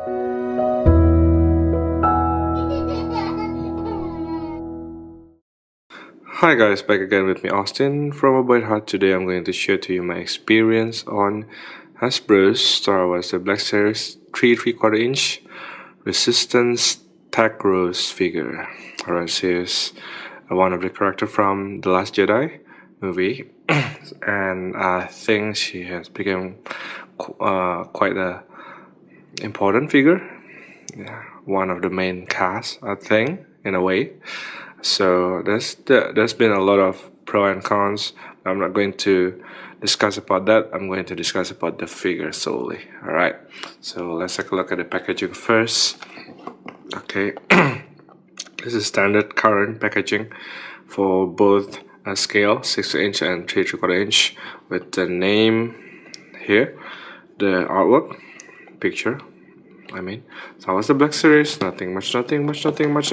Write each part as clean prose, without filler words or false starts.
Hi guys, back again with me Austin from A Boy Heart. Today I'm going to share to you my experience on Hasbro's Star Wars The Black Series 3 3/4 inch Resistance Tech Rose figure. Alright, so here's one of the character from The Last Jedi movie and I think she has become quite a important figure. Yeah, one of the main cast, I think, in a way. So there's been a lot of pro and cons. I'm not going to discuss about that. I'm going to discuss about the figure solely. All right. So let's take a look at the packaging first. Okay, this is standard current packaging for both a scale 6 inch and 3 3/4 inch with the name here, the artwork picture. I mean, so was the Black Series, nothing much, a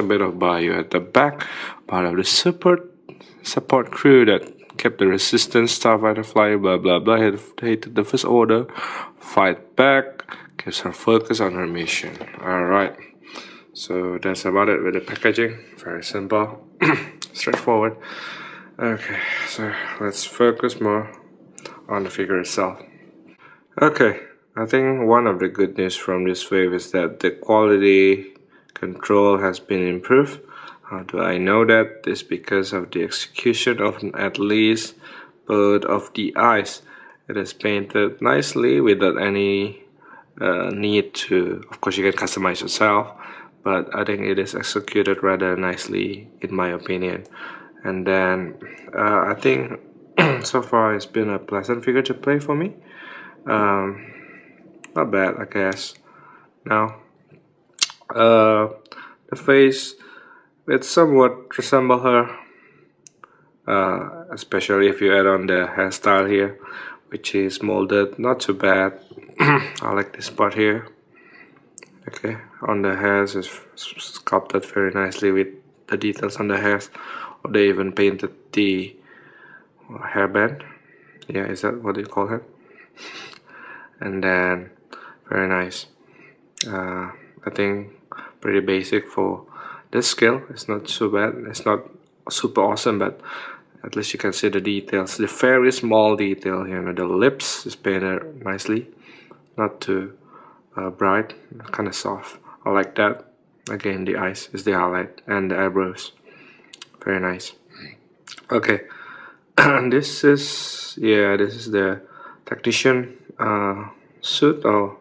bit of bio at the back, part of the support crew that kept the Resistance, Starfighter flyer, blah blah blah, hated the First Order, fight back, keeps her focus on her mission. Alright, so that's about it with the packaging, very simple, straightforward. Okay, so let's focus more on the figure itself. Okay, I think one of the good news from this wave is that the quality control has been improved. How do I know that? It's because of the execution of at least both of the eyes. It is painted nicely without any need to, of course you can customize yourself, but I think it is executed rather nicely in my opinion. And then I think so far it's been a pleasant figure to play for me. Not bad, I guess. Now, the face, it somewhat resemble her, especially if you add on the hairstyle here, which is molded, not too bad. I like this part here. Okay, on the hairs is sculpted very nicely with the details on the hairs. Or they even painted the hairband. Yeah, is that what you call it? And then very nice. I think pretty basic for this scale. It's not too bad. It's not super awesome, but at least you can see the details. The very small detail here. The lips is painted nicely, not too bright, kind of soft. I like that. Again, the eyes is the highlight, and the eyebrows, very nice. Okay, this is the technician suit or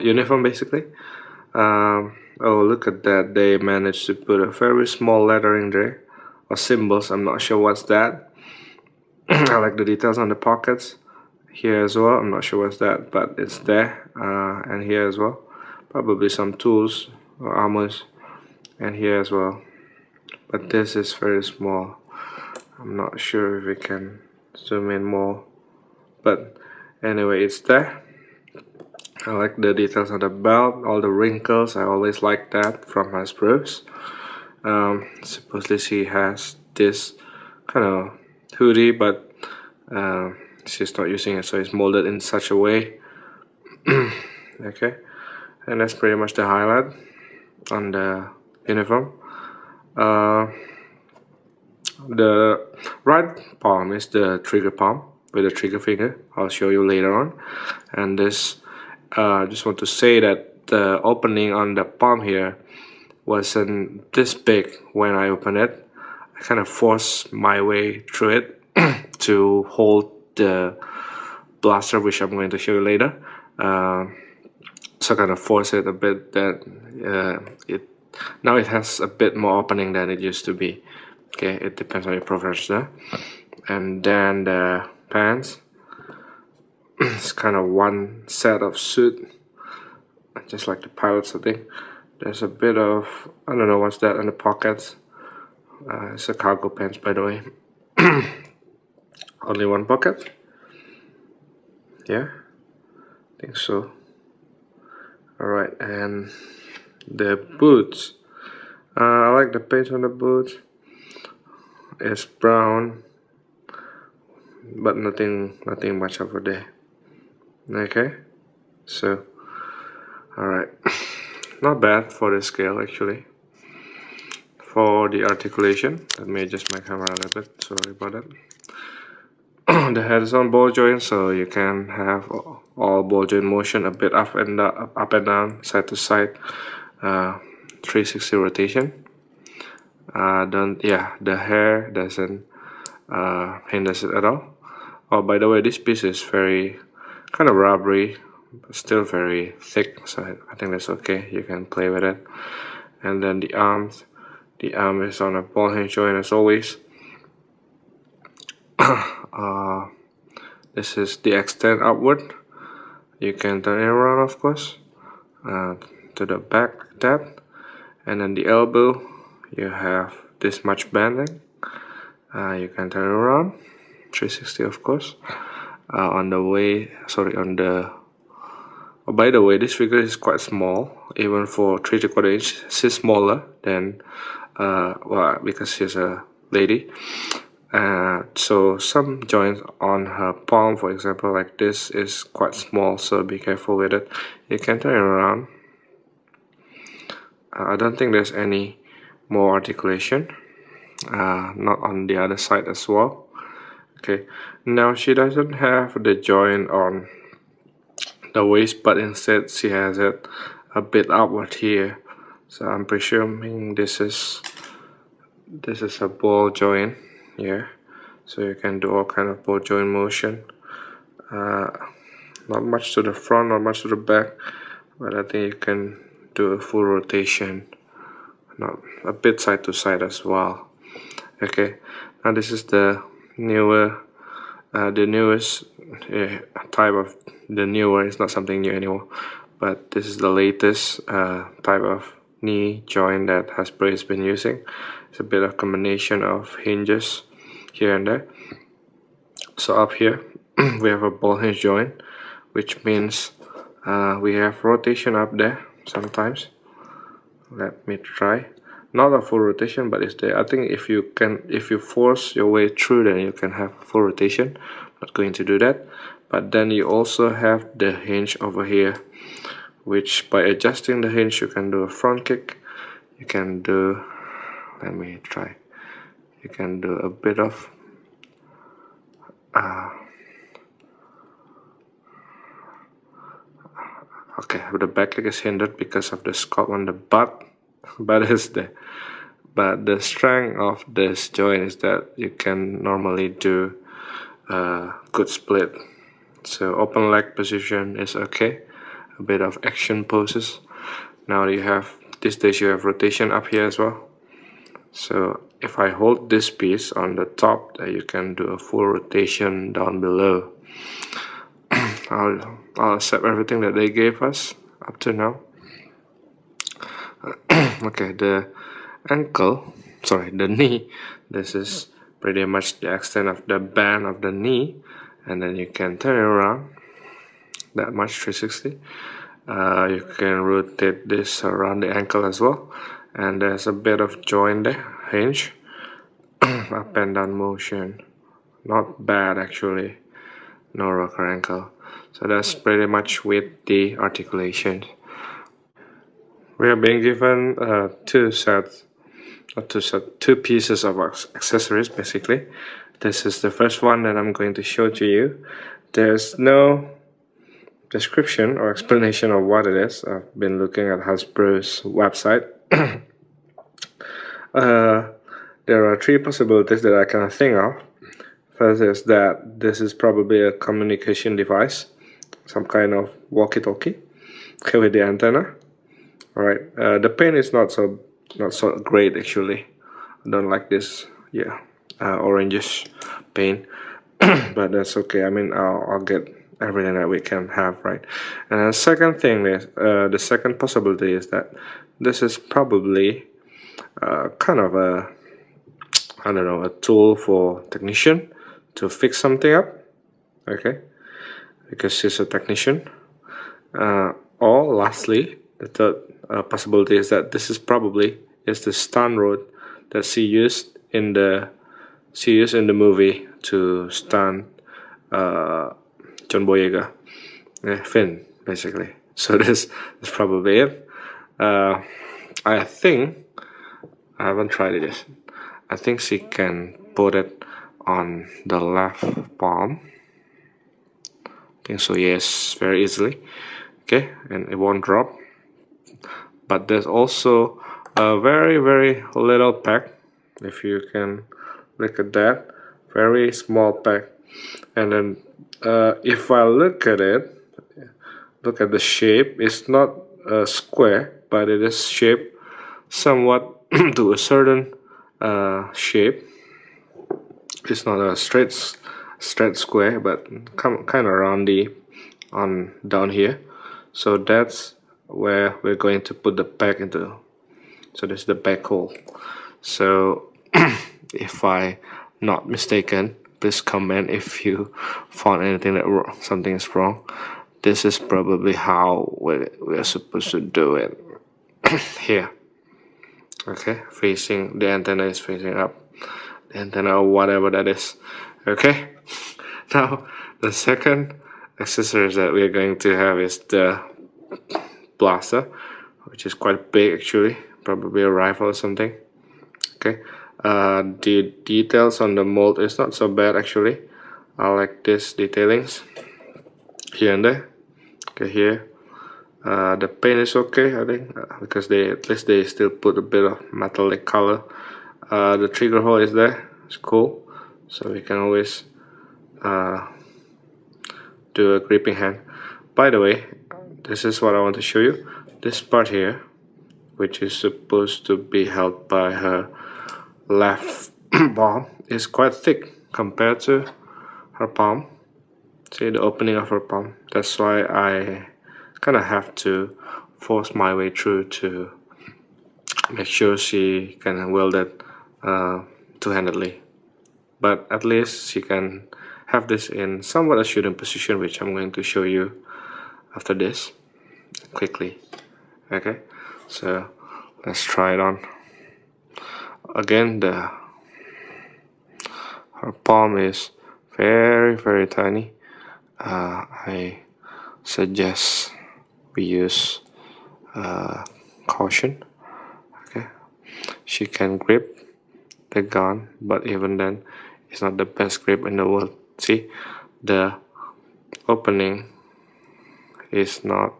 uniform basically. Oh, look at that, they managed to put a very small lettering there or symbols. I'm not sure what's that. I like the details on the pockets here as well. I'm not sure what's that, but it's there. And here as well, probably some tools or armors, and here as well, but this is very small. I'm not sure if we can zoom in more, but anyway, it's there. I like the details on the belt, all the wrinkles. I always like that from Hasbro's. Supposedly she has this kind of hoodie, but she's not using it, so it's molded in such a way. Okay, and that's pretty much the highlight on the uniform. The right palm is the trigger palm with the trigger finger. I'll show you later on. And this, just want to say that the opening on the palm here wasn't this big when I opened it. I kind of forced my way through it to hold the blaster, which I'm going to show you later. So kind of force it a bit that now it has a bit more opening than it used to be. Okay, it depends on your preference there. And then the pants, it's kind of one set of suit, just like the pilots, I think. There's a bit of, I don't know what's that in the pockets. It's a cargo pants, by the way. Only one pocket. Yeah, I think so. Alright, and the boots. I like the paint on the boots. It's brown, but nothing much over there. Okay, so Alright, not bad for the scale actually. For the articulation, let me adjust my camera a little bit, sorry about that. The head is on ball joint, so you can have all ball joint motion a bit up and down, side to side, 360 rotation. The hair doesn't hinders it at all. Oh, by the way, this piece is very kind of rubbery, but still very thick, so I think that's okay. You can play with it. And then the arm is on a ball hinge joint as always. This is the extend upward. You can turn it around, of course, to the back like that. And then the elbow, you have this much bending. You can turn it around, 360 of course. Oh, by the way, this figure is quite small, even for 3/4 inch. She's smaller than, because she's a lady. So some joints on her palm, for example, like this, is quite small, so be careful with it. You can turn it around. I don't think there's any more articulation. Not on the other side as well. Okay, now she doesn't have the joint on the waist, but instead she has it a bit upward here. So I'm presuming this is a ball joint. Yeah, so you can do all kind of ball joint motion. Not much to the front, not much to the back, but I think you can do a full rotation, not a bit side to side as well. Okay, now this is the newest type of the newer. It's not something new anymore, but this is the latest type of knee joint that Hasbro has been using. It's a bit of combination of hinges here and there. So up here we have a ball hinge joint, which means we have rotation up there sometimes. Let me try. Not a full rotation, but it's there. I think if you force your way through, then you can have full rotation. Not going to do that. But then you also have the hinge over here, which by adjusting the hinge you can do a front kick. You can do, let me try. You can do a bit of okay, the back leg is hindered because of the sculpt on the butt, but is there. But the strength of this joint is that you can normally do a good split. So open leg position is okay. A bit of action poses. Now you have this stage, you have rotation up here as well. So if I hold this piece on the top, you can do a full rotation down below. I'll accept everything that they gave us up to now. Okay, the knee, this is pretty much the extent of the band of the knee, and then you can turn it around that much, 360. You can rotate this around the ankle as well, and there's a bit of joint there, hinge, up and down motion, not bad actually, no rocker ankle. So that's pretty much with the articulation. We are being given two pieces of accessories basically. This is the first one that I'm going to show to you. There's no description or explanation of what it is. I've been looking at Hasbro's website. There are three possibilities that I can think of. First is that this is probably a communication device, some kind of walkie-talkie with the antenna. Alright, the paint is not so great actually. I don't like this, orangish paint, but that's okay. I mean, I'll get everything that we can have, right? And the second thing is, the second possibility is that this is probably kind of a, I don't know, a tool for technician to fix something up, okay? Because she's a technician. Or lastly, the third possibility is that this is probably the stunt rod that she used in the movie to stunt John Boyega, Finn basically. So this is probably it. I think I haven't tried it yet. I think she can put it on the left palm. I think so, yes, very easily. Okay, and it won't drop. But there's also a very little pack. If you can look at that, very small pack. And then if I look at it, look at the shape, it's not a square, but it is shaped somewhat to a certain shape. It's not a straight square, but kind of roundy on down here. So that's where we're going to put the pack into. So this is the back hole. So if I not mistaken, please comment if you found anything that something is wrong. This is probably how we're supposed to do it. Here, okay, facing the antenna is facing up, the antenna or whatever that is. Okay, now the second accessories that we're going to have is the blaster, which is quite big actually, probably a rifle or something. Okay, the details on the mold is not so bad actually. I like this detailings here and there. Okay, here the paint is okay, I think, because they at least they still put a bit of metallic color. The trigger hole is there, it's cool, so we can always do a gripping hand. By the way, this is what I want to show you. This part here, which is supposed to be held by her left palm, is quite thick compared to her palm. See the opening of her palm. That's why I kind of have to force my way through to make sure she can wield it two-handedly. But at least she can have this in somewhat a shooting position, which I'm going to show you after this quickly. Okay, so let's try it on. Again, her palm is very tiny. I suggest we use caution. Okay, she can grip the gun, but even then it's not the best grip in the world. See, the opening is not,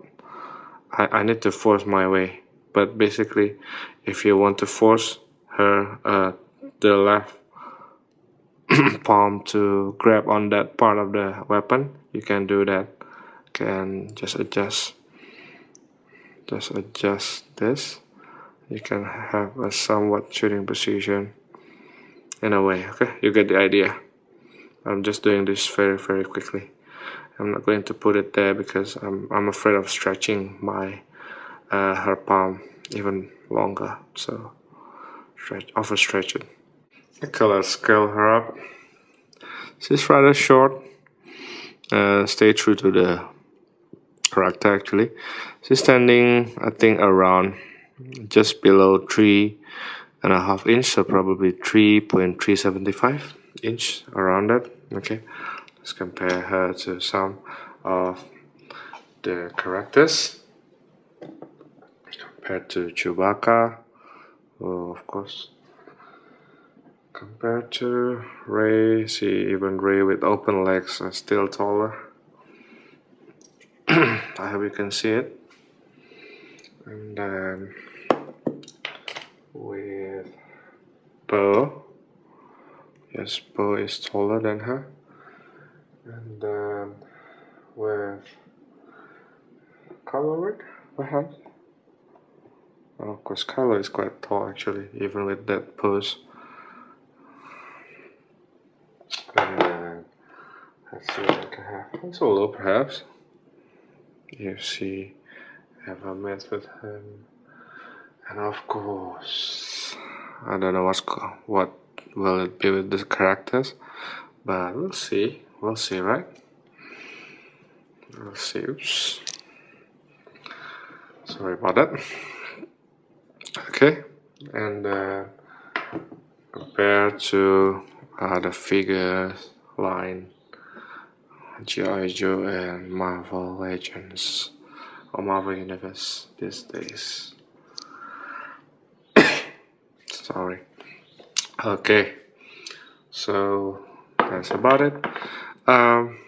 I need to force my way, but basically if you want to force her the left palm to grab on that part of the weapon, you can do that. Can just adjust this. You can have a somewhat shooting position in a way. Okay, you get the idea. I'm just doing this very quickly. I'm not going to put it there because I'm afraid of stretching my her palm even longer, so overstretch it. Okay, let's scale her up. She's rather short. Stay true to the character actually. She's standing, I think, around just below 3.5 inch, so probably 3.375 inch, around that. Okay, let's compare her to some of the characters. Compared to Chewbacca, oh, of course. Compared to Rey, see, even Rey with open legs are still taller. I hope you can see it. And then with Poe, yes, Poe is taller than her. And then with Kylo, perhaps. And of course, Kylo is quite tall actually, even with that pose. And let's see what I can have. Han Solo, perhaps. If she ever met with him. And of course, I don't know what will it be with the characters, but we'll see. We'll see, right? We'll see. Oops. Sorry about that. Okay, and compared to the figures line G.I. Joe and Marvel Legends of Marvel Universe these days. Sorry. Okay, so that's about it. Um,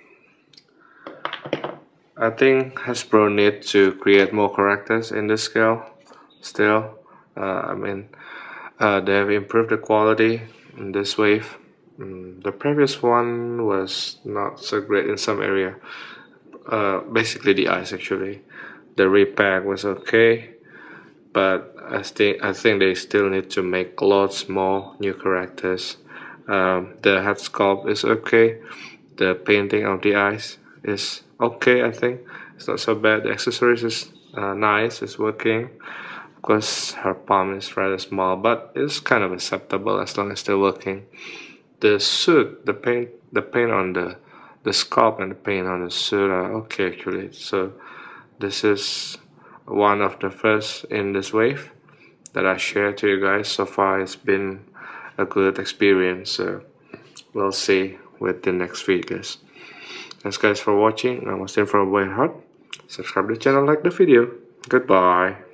I think Hasbro need to create more characters in this scale. Still, I mean, they have improved the quality in this wave. The previous one was not so great in some area. Basically, the eyes actually. The repack was okay, but I think they still need to make lots more new characters. The head sculpt is okay. The painting of the eyes is okay. I think it's not so bad. The accessories is nice. It's working. Of course, her palm is rather small, but it's kind of acceptable as long as they're working. The suit, the paint on the sculpt and the paint on the suit are okay actually. So this is one of the first in this wave that I share to you guys. So far, it's been a good experience. So we'll see with the next videos. Thanks guys for watching. I'm Austin from White Hot. Subscribe to the channel, like the video. Goodbye.